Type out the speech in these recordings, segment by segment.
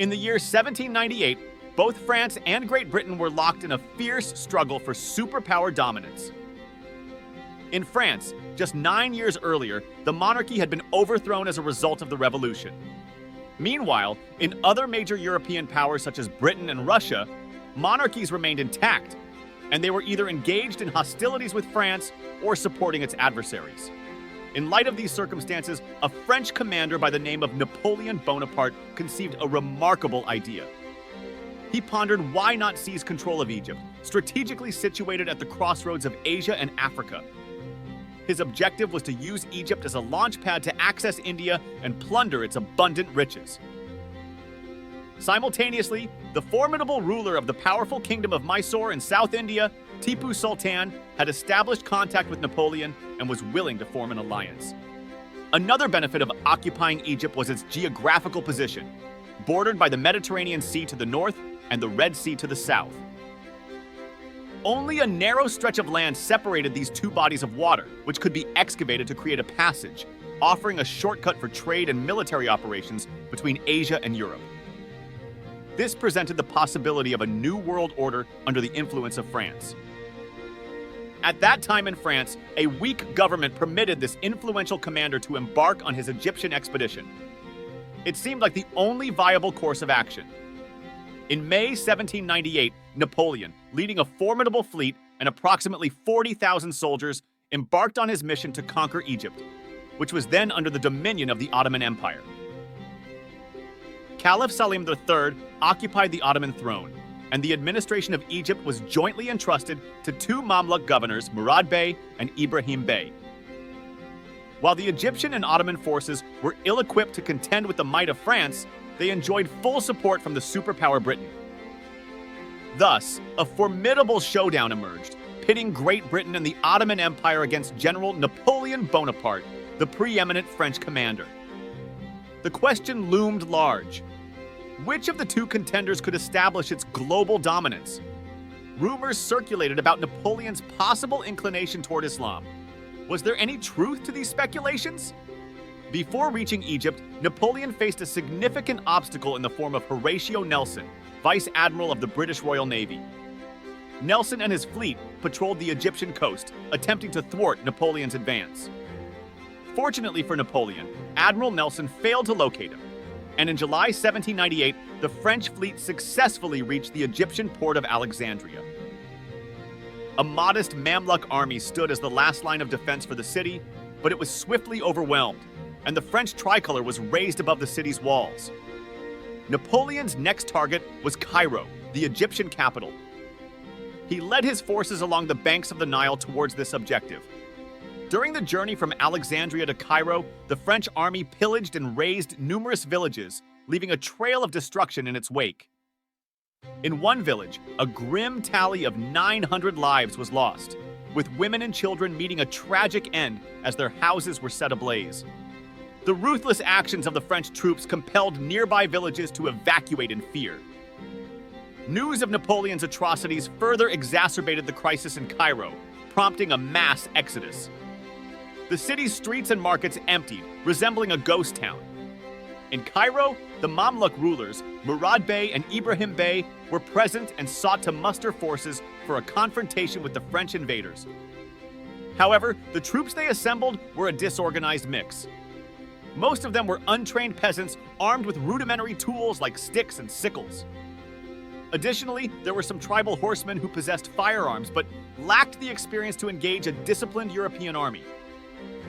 In the year 1798, both France and Great Britain were locked in a fierce struggle for superpower dominance. In France, just 9 years earlier, the monarchy had been overthrown as a result of the revolution. Meanwhile, in other major European powers such as Britain and Russia, monarchies remained intact, and they were either engaged in hostilities with France or supporting its adversaries. In light of these circumstances, a French commander by the name of Napoleon Bonaparte conceived a remarkable idea. He pondered why not seize control of Egypt, strategically situated at the crossroads of Asia and Africa. His objective was to use Egypt as a launchpad to access India and plunder its abundant riches. Simultaneously, the formidable ruler of the powerful kingdom of Mysore in South India, Tipu Sultan, had established contact with Napoleon and was willing to form an alliance. Another benefit of occupying Egypt was its geographical position, bordered by the Mediterranean Sea to the north and the Red Sea to the south. Only a narrow stretch of land separated these two bodies of water, which could be excavated to create a passage, offering a shortcut for trade and military operations between Asia and Europe. This presented the possibility of a new world order under the influence of France. At that time in France, a weak government permitted this influential commander to embark on his Egyptian expedition. It seemed like the only viable course of action. In May 1798, Napoleon, leading a formidable fleet and approximately 40,000 soldiers, embarked on his mission to conquer Egypt, which was then under the dominion of the Ottoman Empire. Caliph Salim III occupied the Ottoman throne, and the administration of Egypt was jointly entrusted to two Mamluk governors, Murad Bey and Ibrahim Bey. While the Egyptian and Ottoman forces were ill-equipped to contend with the might of France, they enjoyed full support from the superpower Britain. Thus, a formidable showdown emerged, pitting Great Britain and the Ottoman Empire against General Napoleon Bonaparte, the preeminent French commander. The question loomed large. Which of the two contenders could establish its global dominance? Rumors circulated about Napoleon's possible inclination toward Islam. Was there any truth to these speculations? Before reaching Egypt, Napoleon faced a significant obstacle in the form of Horatio Nelson, Vice Admiral of the British Royal Navy. Nelson and his fleet patrolled the Egyptian coast, attempting to thwart Napoleon's advance. Fortunately for Napoleon, Admiral Nelson failed to locate him, and in July 1798, the French fleet successfully reached the Egyptian port of Alexandria. A modest Mamluk army stood as the last line of defense for the city, but it was swiftly overwhelmed, and the French tricolor was raised above the city's walls. Napoleon's next target was Cairo, the Egyptian capital. He led his forces along the banks of the Nile towards this objective. During the journey from Alexandria to Cairo, the French army pillaged and razed numerous villages, leaving a trail of destruction in its wake. In one village, a grim tally of 900 lives was lost, with women and children meeting a tragic end as their houses were set ablaze. The ruthless actions of the French troops compelled nearby villages to evacuate in fear. News of Napoleon's atrocities further exacerbated the crisis in Cairo, prompting a mass exodus. The city's streets and markets emptied, resembling a ghost town. In Cairo, the Mamluk rulers, Murad Bey and Ibrahim Bey, were present and sought to muster forces for a confrontation with the French invaders. However, the troops they assembled were a disorganized mix. Most of them were untrained peasants armed with rudimentary tools like sticks and sickles. Additionally, there were some tribal horsemen who possessed firearms but lacked the experience to engage a disciplined European army.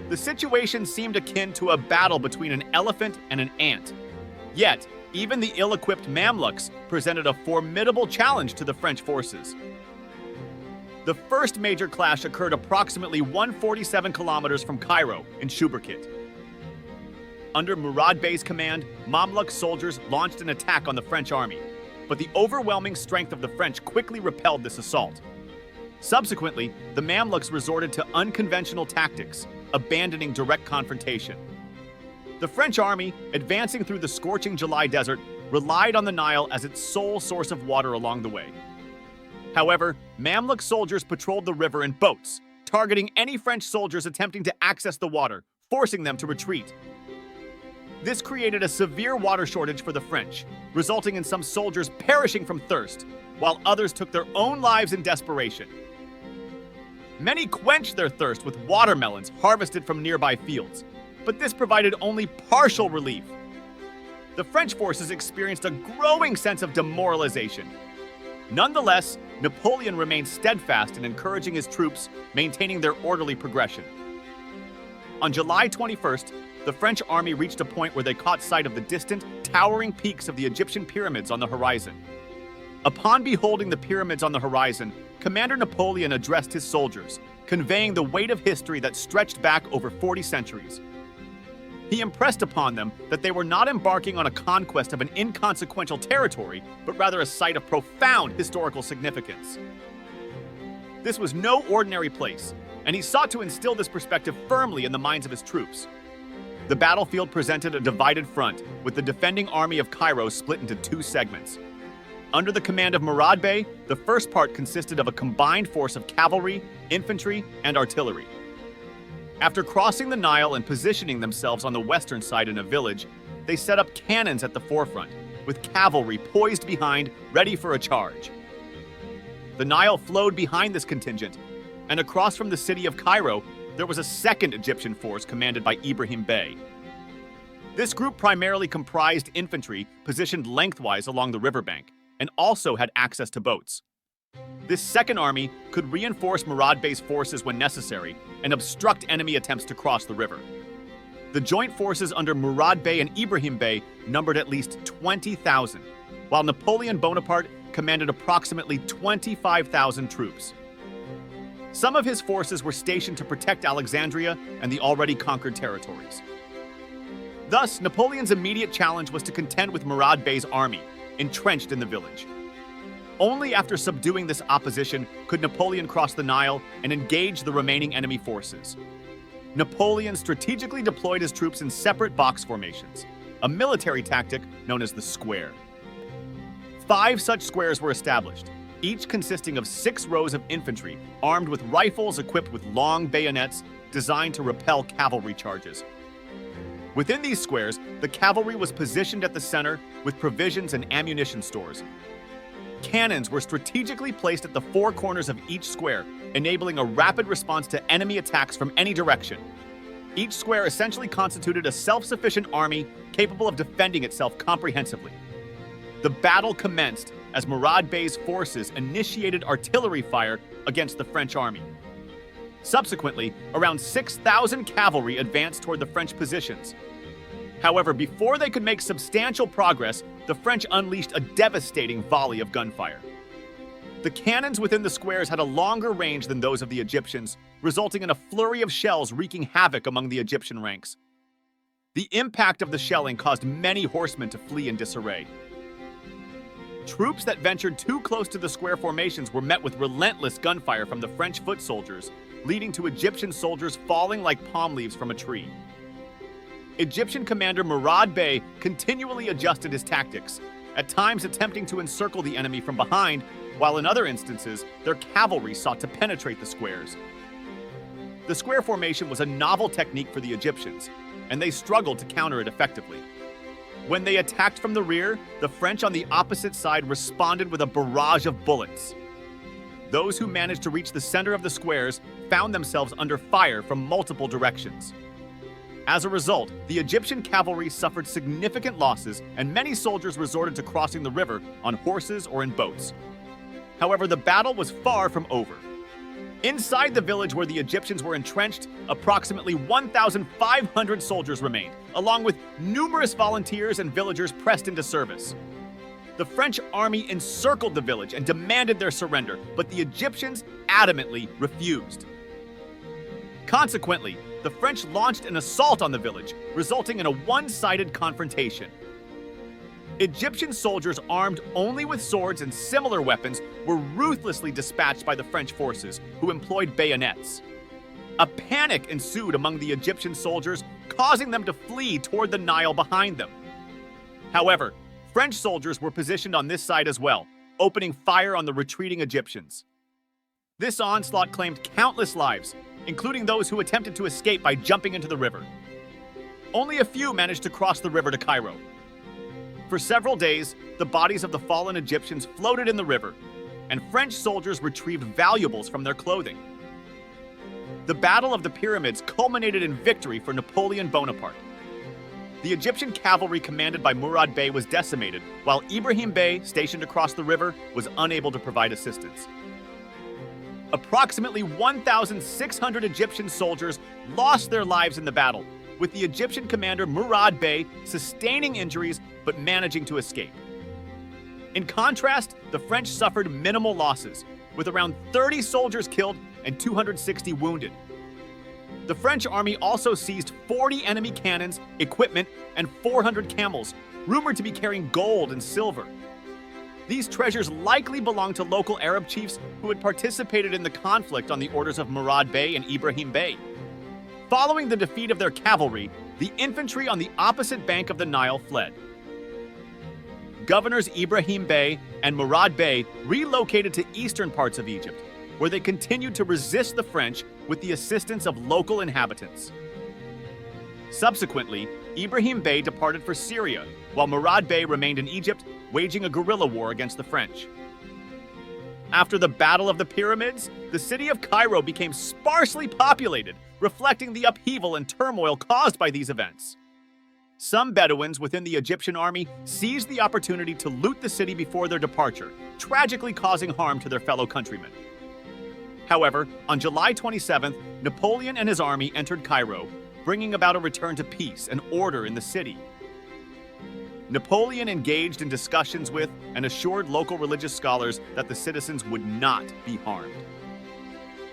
The situation seemed akin to a battle between an elephant and an ant. Yet, even the ill-equipped Mamluks presented a formidable challenge to the French forces. The first major clash occurred approximately 147 kilometers from Cairo in Shubarkit. Under Murad Bey's command, Mamluk soldiers launched an attack on the French army, but the overwhelming strength of the French quickly repelled this assault. Subsequently, the Mamluks resorted to unconventional tactics, abandoning direct confrontation. The French army, advancing through the scorching July desert, relied on the Nile as its sole source of water along the way. However, Mamluk soldiers patrolled the river in boats, targeting any French soldiers attempting to access the water, forcing them to retreat. This created a severe water shortage for the French, resulting in some soldiers perishing from thirst, while others took their own lives in desperation. Many quenched their thirst with watermelons harvested from nearby fields, but this provided only partial relief. The French forces experienced a growing sense of demoralization. Nonetheless, Napoleon remained steadfast in encouraging his troops, maintaining their orderly progression. On July 21st, the French army reached a point where they caught sight of the distant, towering peaks of the Egyptian pyramids on the horizon. Upon beholding the pyramids on the horizon, Commander Napoleon addressed his soldiers, conveying the weight of history that stretched back over 40 centuries. He impressed upon them that they were not embarking on a conquest of an inconsequential territory, but rather a site of profound historical significance. This was no ordinary place, and he sought to instill this perspective firmly in the minds of his troops. The battlefield presented a divided front, with the defending army of Cairo split into two segments. Under the command of Murad Bey, the first part consisted of a combined force of cavalry, infantry, and artillery. After crossing the Nile and positioning themselves on the western side in a village, they set up cannons at the forefront, with cavalry poised behind, ready for a charge. The Nile flowed behind this contingent, and across from the city of Cairo, there was a second Egyptian force commanded by Ibrahim Bey. This group primarily comprised infantry positioned lengthwise along the riverbank, and also had access to boats. This second army could reinforce Murad Bey's forces when necessary and obstruct enemy attempts to cross the river. The joint forces under Murad Bey and Ibrahim Bey numbered at least 20,000, while Napoleon Bonaparte commanded approximately 25,000 troops. Some of his forces were stationed to protect Alexandria and the already conquered territories. Thus, Napoleon's immediate challenge was to contend with Murad Bey's army, entrenched in the village. Only after subduing this opposition could Napoleon cross the Nile and engage the remaining enemy forces. Napoleon strategically deployed his troops in separate box formations, a military tactic known as the square. 5 such squares were established, each consisting of 6 rows of infantry armed with rifles equipped with long bayonets designed to repel cavalry charges. Within these squares, the cavalry was positioned at the center with provisions and ammunition stores. Cannons were strategically placed at the 4 corners of each square, enabling a rapid response to enemy attacks from any direction. Each square essentially constituted a self-sufficient army capable of defending itself comprehensively. The battle commenced as Murad Bey's forces initiated artillery fire against the French army. Subsequently, around 6,000 cavalry advanced toward the French positions. However, before they could make substantial progress, the French unleashed a devastating volley of gunfire. The cannons within the squares had a longer range than those of the Egyptians, resulting in a flurry of shells wreaking havoc among the Egyptian ranks. The impact of the shelling caused many horsemen to flee in disarray. Troops that ventured too close to the square formations were met with relentless gunfire from the French foot soldiers, leading to Egyptian soldiers falling like palm leaves from a tree. Egyptian commander Murad Bey continually adjusted his tactics, at times attempting to encircle the enemy from behind, while in other instances, their cavalry sought to penetrate the squares. The square formation was a novel technique for the Egyptians, and they struggled to counter it effectively. When they attacked from the rear, the French on the opposite side responded with a barrage of bullets. Those who managed to reach the center of the squares found themselves under fire from multiple directions. As a result, the Egyptian cavalry suffered significant losses, and many soldiers resorted to crossing the river on horses or in boats. However, the battle was far from over. Inside the village where the Egyptians were entrenched, approximately 1,500 soldiers remained, along with numerous volunteers and villagers pressed into service. The French army encircled the village and demanded their surrender, but the Egyptians adamantly refused. Consequently, the French launched an assault on the village, resulting in a one-sided confrontation. Egyptian soldiers armed only with swords and similar weapons were ruthlessly dispatched by the French forces, who employed bayonets. A panic ensued among the Egyptian soldiers, causing them to flee toward the Nile behind them. However, French soldiers were positioned on this side as well, opening fire on the retreating Egyptians. This onslaught claimed countless lives, including those who attempted to escape by jumping into the river. Only a few managed to cross the river to Cairo. For several days, the bodies of the fallen Egyptians floated in the river, and French soldiers retrieved valuables from their clothing. The Battle of the Pyramids culminated in victory for Napoleon Bonaparte. The Egyptian cavalry commanded by Murad Bey was decimated, while Ibrahim Bey, stationed across the river, was unable to provide assistance. Approximately 1,600 Egyptian soldiers lost their lives in the battle, with the Egyptian commander Murad Bey sustaining injuries but managing to escape. In contrast, the French suffered minimal losses, with around 30 soldiers killed and 260 wounded. The French army also seized 40 enemy cannons, equipment, and 400 camels, rumored to be carrying gold and silver. These treasures likely belonged to local Arab chiefs who had participated in the conflict on the orders of Murad Bey and Ibrahim Bey. Following the defeat of their cavalry, the infantry on the opposite bank of the Nile fled. Governors Ibrahim Bey and Murad Bey relocated to eastern parts of Egypt, where they continued to resist the French with the assistance of local inhabitants. Subsequently, Ibrahim Bey departed for Syria, while Murad Bey remained in Egypt, waging a guerrilla war against the French. After the Battle of the Pyramids, the city of Cairo became sparsely populated, reflecting the upheaval and turmoil caused by these events. Some Bedouins within the Egyptian army seized the opportunity to loot the city before their departure, tragically causing harm to their fellow countrymen. However, on July 27th, Napoleon and his army entered Cairo, bringing about a return to peace and order in the city. Napoleon engaged in discussions with and assured local religious scholars that the citizens would not be harmed.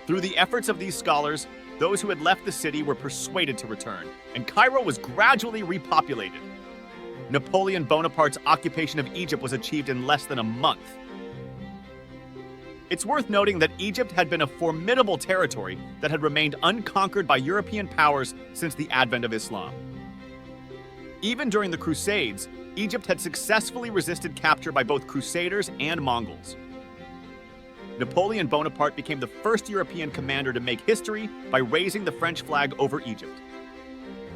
Through the efforts of these scholars, those who had left the city were persuaded to return, and Cairo was gradually repopulated. Napoleon Bonaparte's occupation of Egypt was achieved in less than a month. It's worth noting that Egypt had been a formidable territory that had remained unconquered by European powers since the advent of Islam. Even during the Crusades, Egypt had successfully resisted capture by both Crusaders and Mongols. Napoleon Bonaparte became the first European commander to make history by raising the French flag over Egypt.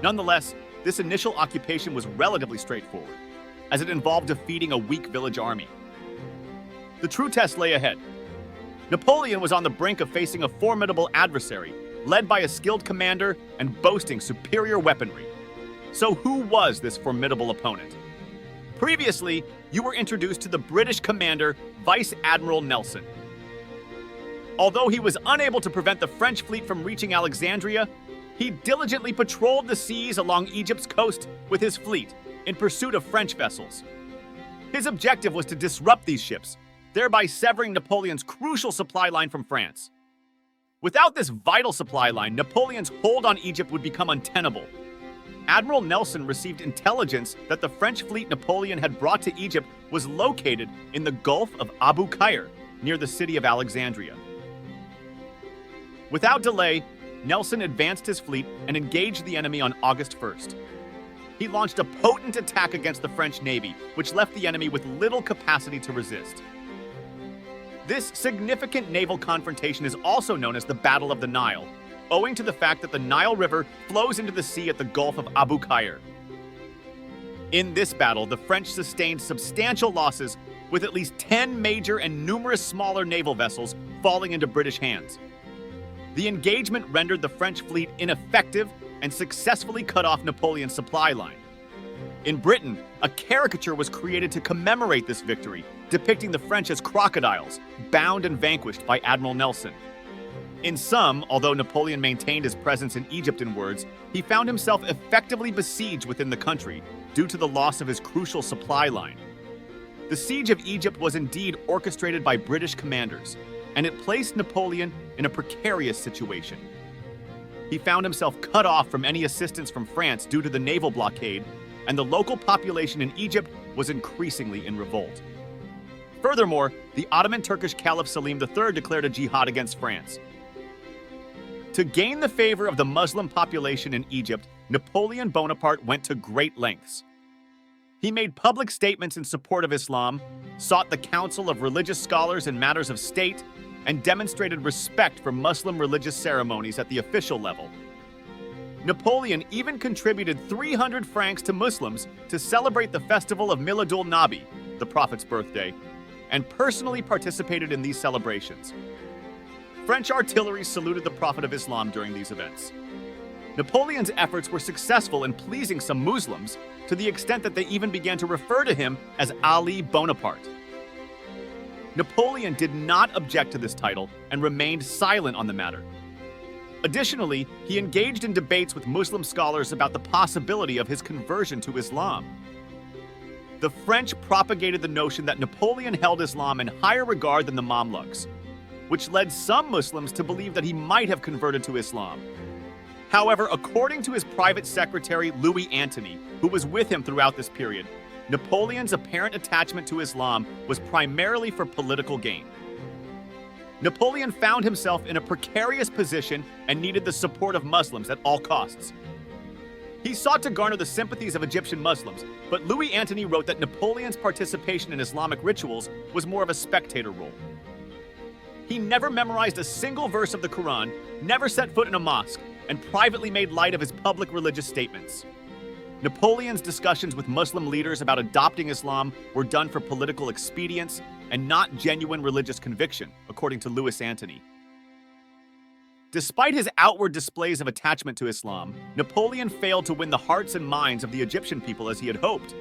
Nonetheless, this initial occupation was relatively straightforward, as it involved defeating a weak village army. The true test lay ahead. Napoleon was on the brink of facing a formidable adversary, led by a skilled commander and boasting superior weaponry. So who was this formidable opponent? Previously, you were introduced to the British commander, Vice Admiral Nelson. Although he was unable to prevent the French fleet from reaching Alexandria, he diligently patrolled the seas along Egypt's coast with his fleet in pursuit of French vessels. His objective was to disrupt these ships, thereby severing Napoleon's crucial supply line from France. Without this vital supply line, Napoleon's hold on Egypt would become untenable. Admiral Nelson received intelligence that the French fleet Napoleon had brought to Egypt was located in the Gulf of Abu Qir, near the city of Alexandria. Without delay, Nelson advanced his fleet and engaged the enemy on August 1st. He launched a potent attack against the French Navy, which left the enemy with little capacity to resist. This significant naval confrontation is also known as the Battle of the Nile, owing to the fact that the Nile River flows into the sea at the Gulf of Abu Qir. In this battle, the French sustained substantial losses, with at least 10 major and numerous smaller naval vessels falling into British hands. The engagement rendered the French fleet ineffective and successfully cut off Napoleon's supply line. In Britain, a caricature was created to commemorate this victory, depicting the French as crocodiles, bound and vanquished by Admiral Nelson. In sum, although Napoleon maintained his presence in Egypt in words, he found himself effectively besieged within the country due to the loss of his crucial supply line. The siege of Egypt was indeed orchestrated by British commanders, and it placed Napoleon in a precarious situation. He found himself cut off from any assistance from France due to the naval blockade, and the local population in Egypt was increasingly in revolt. Furthermore, the Ottoman Turkish Caliph Selim III declared a jihad against France. To gain the favor of the Muslim population in Egypt, Napoleon Bonaparte went to great lengths. He made public statements in support of Islam, sought the counsel of religious scholars in matters of state, and demonstrated respect for Muslim religious ceremonies at the official level. Napoleon even contributed 300 francs to Muslims to celebrate the festival of Miladul Nabi, the Prophet's birthday, and personally participated in these celebrations. French artillery saluted the Prophet of Islam during these events. Napoleon's efforts were successful in pleasing some Muslims to the extent that they even began to refer to him as Ali Bonaparte. Napoleon did not object to this title and remained silent on the matter. Additionally, he engaged in debates with Muslim scholars about the possibility of his conversion to Islam. The French propagated the notion that Napoleon held Islam in higher regard than the Mamluks, which led some Muslims to believe that he might have converted to Islam. However, according to his private secretary, Louis Antony, who was with him throughout this period, Napoleon's apparent attachment to Islam was primarily for political gain. Napoleon found himself in a precarious position and needed the support of Muslims at all costs. He sought to garner the sympathies of Egyptian Muslims, but Louis Antony wrote that Napoleon's participation in Islamic rituals was more of a spectator role. He never memorized a single verse of the Quran, never set foot in a mosque, and privately made light of his public religious statements. Napoleon's discussions with Muslim leaders about adopting Islam were done for political expedience and not genuine religious conviction, according to Louis Antony. Despite his outward displays of attachment to Islam, Napoleon failed to win the hearts and minds of the Egyptian people as he had hoped.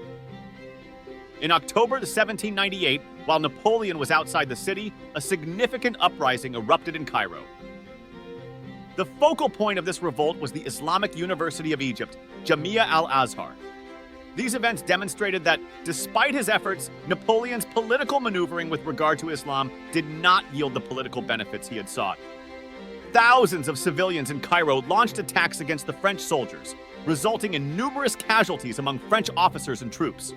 In October 1798, while Napoleon was outside the city, a significant uprising erupted in Cairo. The focal point of this revolt was the Islamic University of Egypt, Jamia al-Azhar. These events demonstrated that, despite his efforts, Napoleon's political maneuvering with regard to Islam did not yield the political benefits he had sought. Thousands of civilians in Cairo launched attacks against the French soldiers, resulting in numerous casualties among French officers and troops.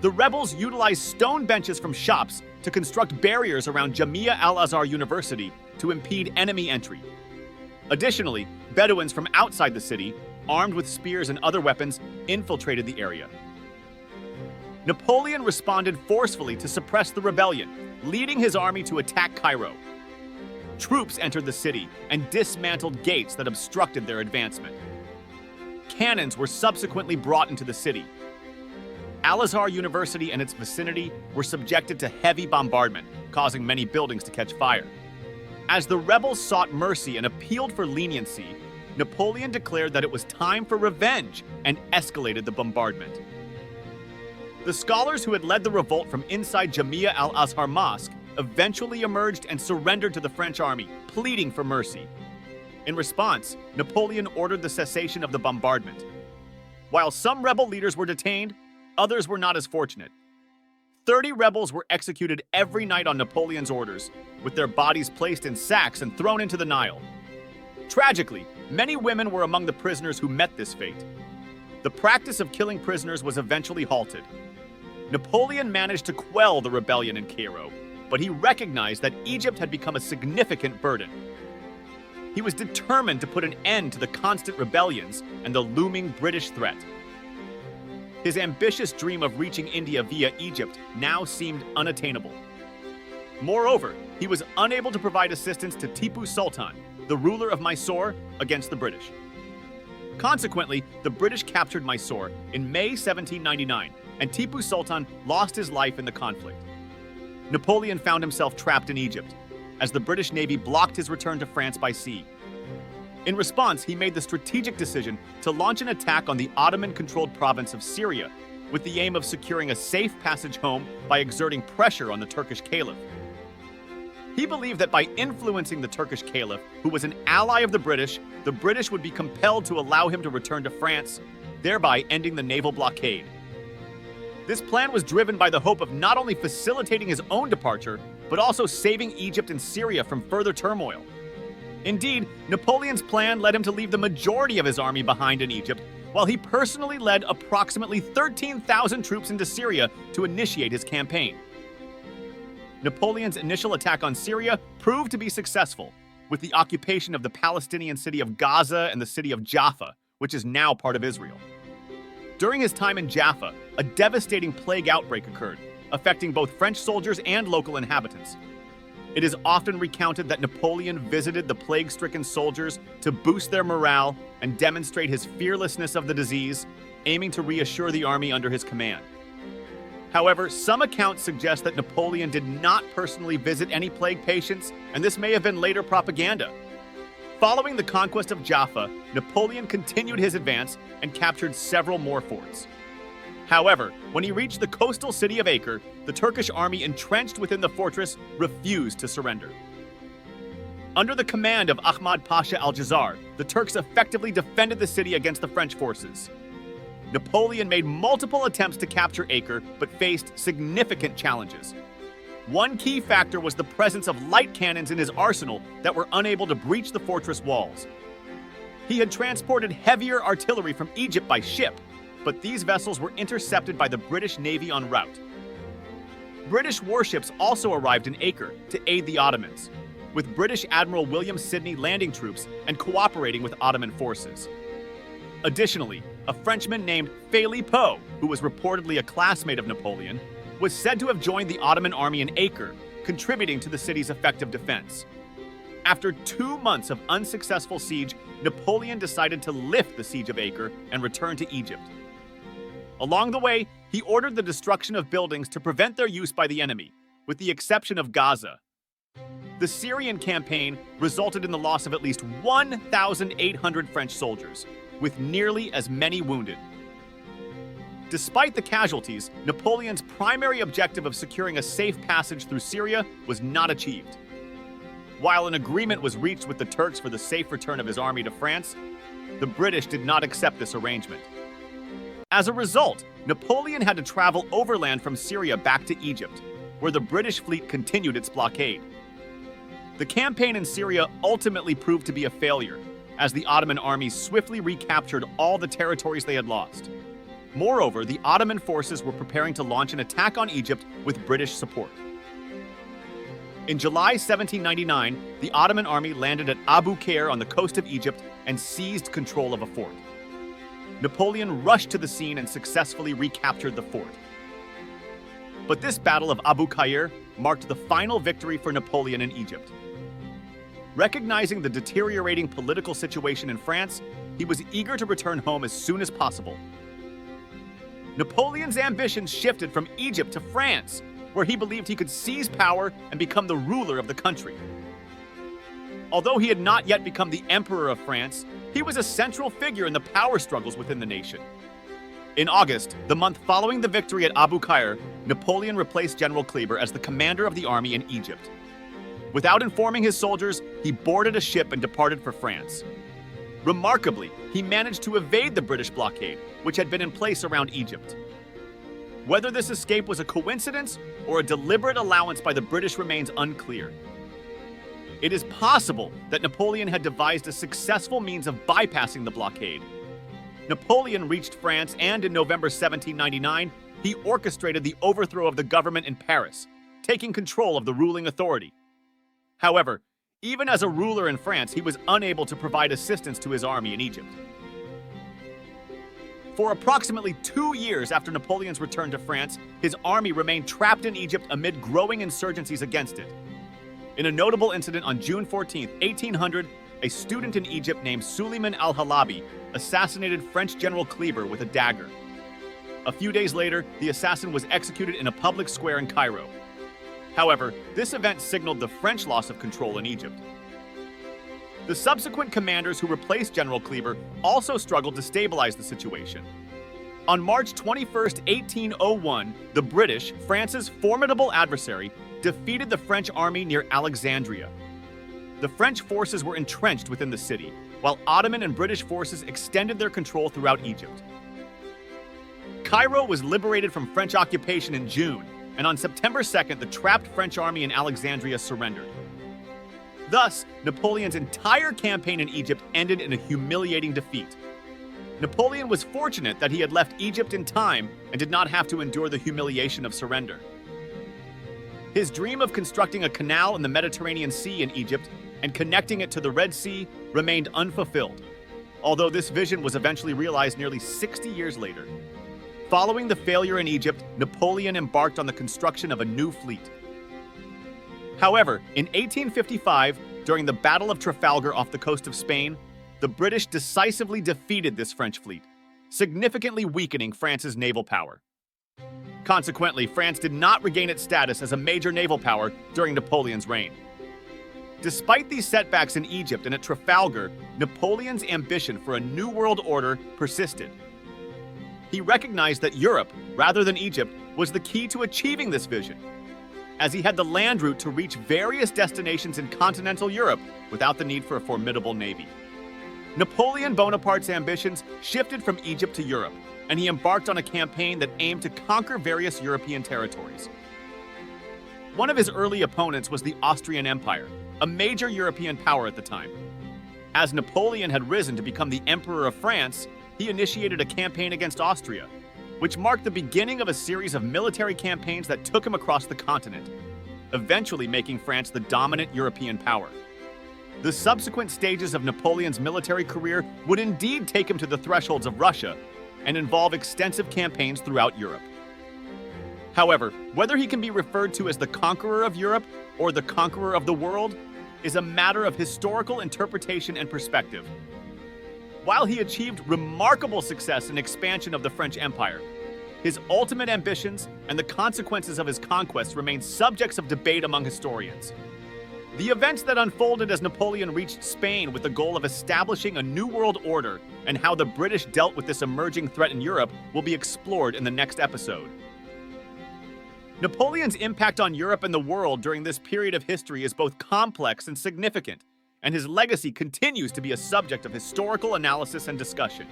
The rebels utilized stone benches from shops to construct barriers around Jamia al-Azhar University to impede enemy entry. Additionally, Bedouins from outside the city, armed with spears and other weapons, infiltrated the area. Napoleon responded forcefully to suppress the rebellion, leading his army to attack Cairo. Troops entered the city and dismantled gates that obstructed their advancement. Cannons were subsequently brought into the city. Al-Azhar University and its vicinity were subjected to heavy bombardment, causing many buildings to catch fire. As the rebels sought mercy and appealed for leniency, Napoleon declared that it was time for revenge and escalated the bombardment. The scholars who had led the revolt from inside Jamia al-Azhar Mosque eventually emerged and surrendered to the French army, pleading for mercy. In response, Napoleon ordered the cessation of the bombardment. While some rebel leaders were detained, others were not as fortunate. 30 rebels were executed every night on Napoleon's orders, with their bodies placed in sacks and thrown into the Nile. Tragically, many women were among the prisoners who met this fate. The practice of killing prisoners was eventually halted. Napoleon managed to quell the rebellion in Cairo, but he recognized that Egypt had become a significant burden. He was determined to put an end to the constant rebellions and the looming British threat. His ambitious dream of reaching India via Egypt now seemed unattainable. Moreover, he was unable to provide assistance to Tipu Sultan, the ruler of Mysore, against the British. Consequently, the British captured Mysore in May 1799, and Tipu Sultan lost his life in the conflict. Napoleon found himself trapped in Egypt, as the British Navy blocked his return to France by sea. In response, he made the strategic decision to launch an attack on the Ottoman-controlled province of Syria, with the aim of securing a safe passage home by exerting pressure on the Turkish Caliph. He believed that by influencing the Turkish Caliph, who was an ally of the British would be compelled to allow him to return to France, thereby ending the naval blockade. This plan was driven by the hope of not only facilitating his own departure, but also saving Egypt and Syria from further turmoil. Indeed, Napoleon's plan led him to leave the majority of his army behind in Egypt, while he personally led approximately 13,000 troops into Syria to initiate his campaign. Napoleon's initial attack on Syria proved to be successful, with the occupation of the Palestinian city of Gaza and the city of Jaffa, which is now part of Israel. During his time in Jaffa, a devastating plague outbreak occurred, affecting both French soldiers and local inhabitants. It is often recounted that Napoleon visited the plague-stricken soldiers to boost their morale and demonstrate his fearlessness of the disease, aiming to reassure the army under his command. However, some accounts suggest that Napoleon did not personally visit any plague patients, and this may have been later propaganda. Following the conquest of Jaffa, Napoleon continued his advance and captured several more forts. However, when he reached the coastal city of Acre, the Turkish army entrenched within the fortress refused to surrender. Under the command of Ahmad Pasha al-Jazar, the Turks effectively defended the city against the French forces. Napoleon made multiple attempts to capture Acre, but faced significant challenges. One key factor was the presence of light cannons in his arsenal that were unable to breach the fortress walls. He had transported heavier artillery from Egypt by ship, but these vessels were intercepted by the British Navy en route. British warships also arrived in Acre to aid the Ottomans, with British Admiral William Sidney landing troops and cooperating with Ottoman forces. Additionally, a Frenchman named Philippot, who was reportedly a classmate of Napoleon, was said to have joined the Ottoman army in Acre, contributing to the city's effective defense. After 2 months of unsuccessful siege, Napoleon decided to lift the siege of Acre and return to Egypt. Along the way, he ordered the destruction of buildings to prevent their use by the enemy, with the exception of Gaza. The Syrian campaign resulted in the loss of at least 1,800 French soldiers, with nearly as many wounded. Despite the casualties, Napoleon's primary objective of securing a safe passage through Syria was not achieved. While an agreement was reached with the Turks for the safe return of his army to France, the British did not accept this arrangement. As a result, Napoleon had to travel overland from Syria back to Egypt, where the British fleet continued its blockade. The campaign in Syria ultimately proved to be a failure, as the Ottoman armies swiftly recaptured all the territories they had lost. Moreover, the Ottoman forces were preparing to launch an attack on Egypt with British support. In July 1799, the Ottoman army landed at Abu Qair on the coast of Egypt and seized control of a fort. Napoleon rushed to the scene and successfully recaptured the fort. But this Battle of Abu Qair marked the final victory for Napoleon in Egypt. Recognizing the deteriorating political situation in France, he was eager to return home as soon as possible. Napoleon's ambitions shifted from Egypt to France, where he believed he could seize power and become the ruler of the country. Although he had not yet become the Emperor of France, he was a central figure in the power struggles within the nation. In August, the month following the victory at Abu Qair, Napoleon replaced General Kleber as the commander of the army in Egypt. Without informing his soldiers, he boarded a ship and departed for France. Remarkably, he managed to evade the British blockade, which had been in place around Egypt. Whether this escape was a coincidence or a deliberate allowance by the British remains unclear. It is possible that Napoleon had devised a successful means of bypassing the blockade. Napoleon reached France, and in November 1799, he orchestrated the overthrow of the government in Paris, taking control of the ruling authority. However, even as a ruler in France, he was unable to provide assistance to his army in Egypt. For approximately 2 years after Napoleon's return to France, his army remained trapped in Egypt amid growing insurgencies against it. In a notable incident on June 14, 1800, a student in Egypt named Suleiman al-Halabi assassinated French General Kleber with a dagger. A few days later, the assassin was executed in a public square in Cairo. However, this event signaled the French loss of control in Egypt. The subsequent commanders who replaced General Kleber also struggled to stabilize the situation. On March 21, 1801, the British, France's formidable adversary, defeated the French army near Alexandria. The French forces were entrenched within the city, while Ottoman and British forces extended their control throughout Egypt. Cairo was liberated from French occupation in June, and on September 2nd, the trapped French army in Alexandria surrendered. Thus, Napoleon's entire campaign in Egypt ended in a humiliating defeat. Napoleon was fortunate that he had left Egypt in time and did not have to endure the humiliation of surrender. His dream of constructing a canal in the Mediterranean Sea in Egypt and connecting it to the Red Sea remained unfulfilled, although this vision was eventually realized nearly 60 years later. Following the failure in Egypt, Napoleon embarked on the construction of a new fleet. However, in 1855, during the Battle of Trafalgar off the coast of Spain, the British decisively defeated this French fleet, significantly weakening France's naval power. Consequently, France did not regain its status as a major naval power during Napoleon's reign. Despite these setbacks in Egypt and at Trafalgar, Napoleon's ambition for a new world order persisted. He recognized that Europe, rather than Egypt, was the key to achieving this vision, as he had the land route to reach various destinations in continental Europe without the need for a formidable navy. Napoleon Bonaparte's ambitions shifted from Egypt to Europe, and he embarked on a campaign that aimed to conquer various European territories. One of his early opponents was the Austrian Empire, a major European power at the time. As Napoleon had risen to become the Emperor of France, he initiated a campaign against Austria, which marked the beginning of a series of military campaigns that took him across the continent, eventually making France the dominant European power. The subsequent stages of Napoleon's military career would indeed take him to the thresholds of Russia and involve extensive campaigns throughout Europe. However, whether he can be referred to as the conqueror of Europe or the conqueror of the world is a matter of historical interpretation and perspective. While he achieved remarkable success in expansion of the French Empire, his ultimate ambitions and the consequences of his conquests remain subjects of debate among historians. The events that unfolded as Napoleon reached Spain with the goal of establishing a new world order and how the British dealt with this emerging threat in Europe will be explored in the next episode. Napoleon's impact on Europe and the world during this period of history is both complex and significant, and his legacy continues to be a subject of historical analysis and discussion.